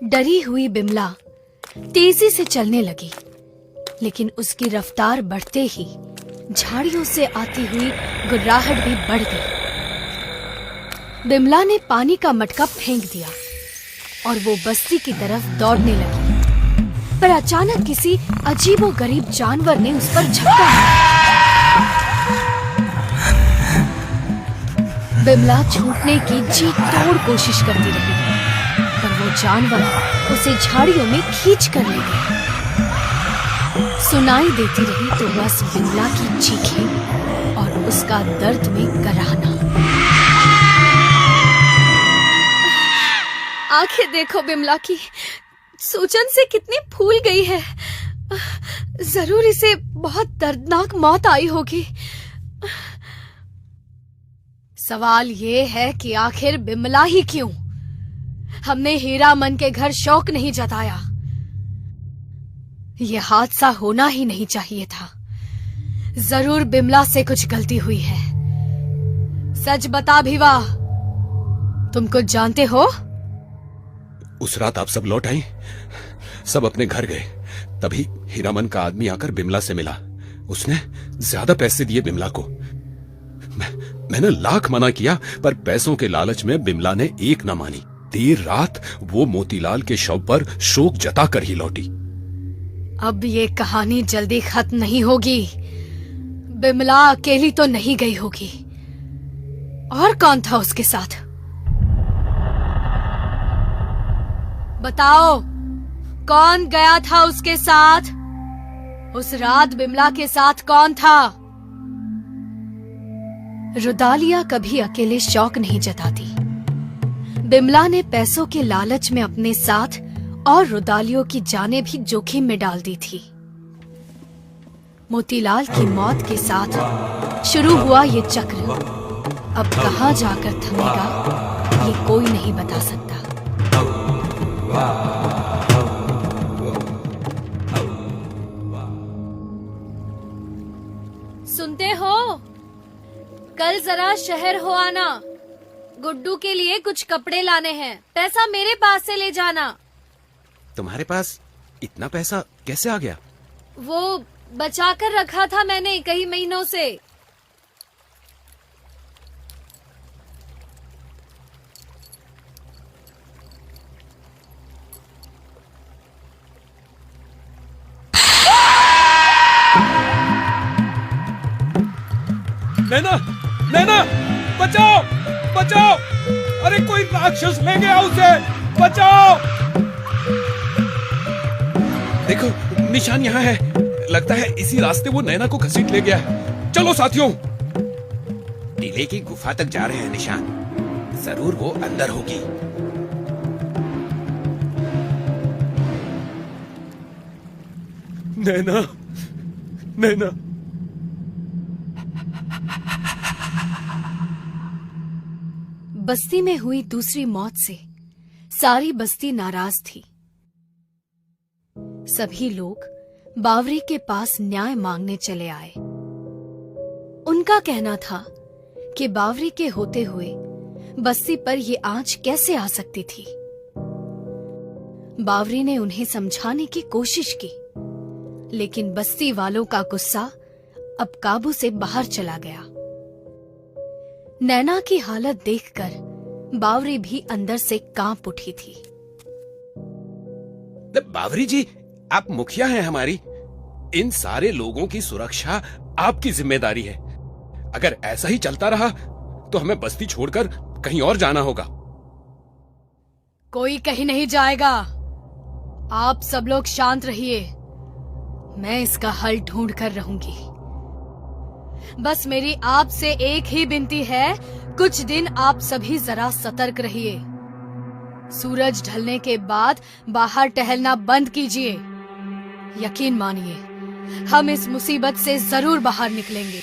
डरी हुई बिमला तेजी से चलने लगी, लेकिन उसकी रफ्तार बढ़ते ही झाड़ियों से आती हुई गुर्राहट भी बढ़ गई। बिमला ने पानी का मटका फेंक दिया और वो बस्ती की तरफ दौड़ने लगी, पर अचानक किसी अजीबोगरीब जानवर ने उस पर झपटा मारा। बिमला छूटने की जी तोड़ कोशिश करती रही, पर वो जानवर उसे झाड़ियों में खींच कर ले गया। सुनाई देती रही तो बस बिमला की चीखें और उसका दर्द में कराहना। आंखें देखो बिमला की, सूजन से कितनी फूल गई है। जरूर इसे बहुत दर्दनाक मौत आई होगी। सवाल ये है कि आखिर बिमला ही क्यों? हमने हीरामन के घर शौक नहीं जताया। यह हादसा होना ही नहीं चाहिए था। जरूर बिमला से कुछ गलती हुई है। सच बता भिवा, तुम कुछ जानते हो? उस रात आप सब लौट आई, सब अपने घर गए, तभी हीरामन का आदमी आकर बिमला से मिला। उसने ज्यादा पैसे दिए बिमला को। मैंने लाख मना किया, पर पैसों के लालच में बिमला ने एक न मानी। देर रात वो मोतीलाल के शव पर शोक जताकर ही लौटी। अब ये कहानी जल्दी खत्म नहीं होगी। बिमला अकेली तो नहीं गई होगी, और कौन था उसके साथ? बताओ, कौन गया था उसके साथ? उस रात बिमला के साथ कौन था? रुदालिया कभी अकेले शौक नहीं जताती। बिमला ने पैसों के लालच में अपने साथ और रुदालियों की जानें भी जोखिम में डाल दी थी। मोतीलाल की मौत के साथ शुरू हुआ ये चक्र अब कहां जाकर थमेगा, ये कोई नहीं बता सकता। सुनते हो? कल जरा शहर हो आना। गुड्डू के लिए कुछ कपड़े लाने हैं। पैसा मेरे पास से ले जाना। तुम्हारे पास इतना पैसा कैसे आ गया? वो बचा कर रखा था मैंने कई महीनों से। नैना, नैना, बचाओ, बचाओ! अरे कोई राक्षस ले गया उसे, बचाओ! देखो, निशान यहाँ है। लगता है इसी रास्ते वो नैना को घसीट ले गया है। चलो साथियों। टीले की गुफा तक जा रहे हैं निशान। जरूर वो अंदर होगी। नैना, नैना। बस्ती में हुई दूसरी मौत से सारी बस्ती नाराज थी। सभी लोग बावरी के पास न्याय मांगने चले आए। उनका कहना था कि बावरी के होते हुए बस्ती पर ये आंच कैसे आ सकती थी। बावरी ने उन्हें समझाने की कोशिश की, लेकिन बस्ती वालों का गुस्सा अब काबू से बाहर चला गया। नैना की हालत देखकर बावरी भी अंदर से कांप उठी थी। बावरी जी, आप मुखिया हैं हमारी। इन सारे लोगों की सुरक्षा आपकी जिम्मेदारी है। अगर ऐसा ही चलता रहा तो हमें बस्ती छोड़कर कहीं और जाना होगा। कोई कहीं नहीं जाएगा। आप सब लोग शांत रहिए। मैं इसका हल ढूंढ कर रहूंगी। बस मेरी आपसे एक ही विनती है, कुछ दिन आप सभी जरा सतर्क रहिए। सूरज ढलने के बाद बाहर टहलना बंद कीजिए। यकीन मानिए, हम इस मुसीबत से जरूर बाहर निकलेंगे।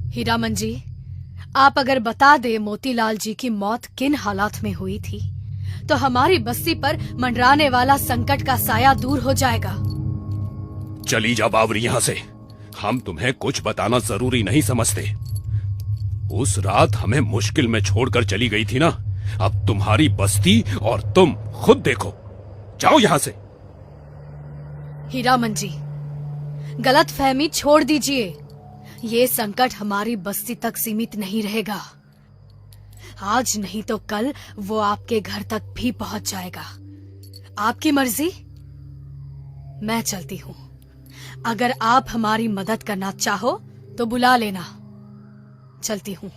हीरामन जी, आप अगर बता दे मोतीलाल जी की मौत किन हालात में हुई थी, तो हमारी बस्ती पर मंडराने वाला संकट का साया दूर हो जाएगा। चली जा बावरी यहां से। हम तुम्हें कुछ बताना जरूरी नहीं समझते। उस रात हमें मुश्किल में छोड़कर चली गई थी ना, अब तुम्हारी बस्ती और तुम खुद देखो। जाओ यहां से। हीरामन जी, गलत फहमी छोड़ दीजिए। ये संकट हमारी बस्ती तक सीमित नहीं रहेगा। आज नहीं तो कल वो आपके घर तक भी पहुंच जाएगा। आपकी मर्जी। मैं चलती हूँ। अगर आप हमारी मदद करना चाहो तो बुला लेना। चलती हूँ।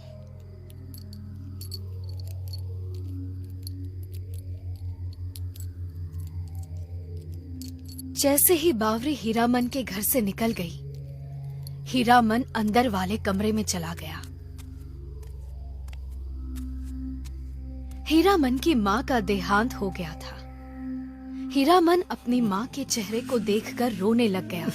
जैसे ही बावरी हीरामन के घर से निकल गई, हीरामन अंदर वाले कमरे में चला गया। हीरामन की माँ का देहांत हो गया था। हीरामन अपनी माँ के चेहरे को देखकर रोने लग गया।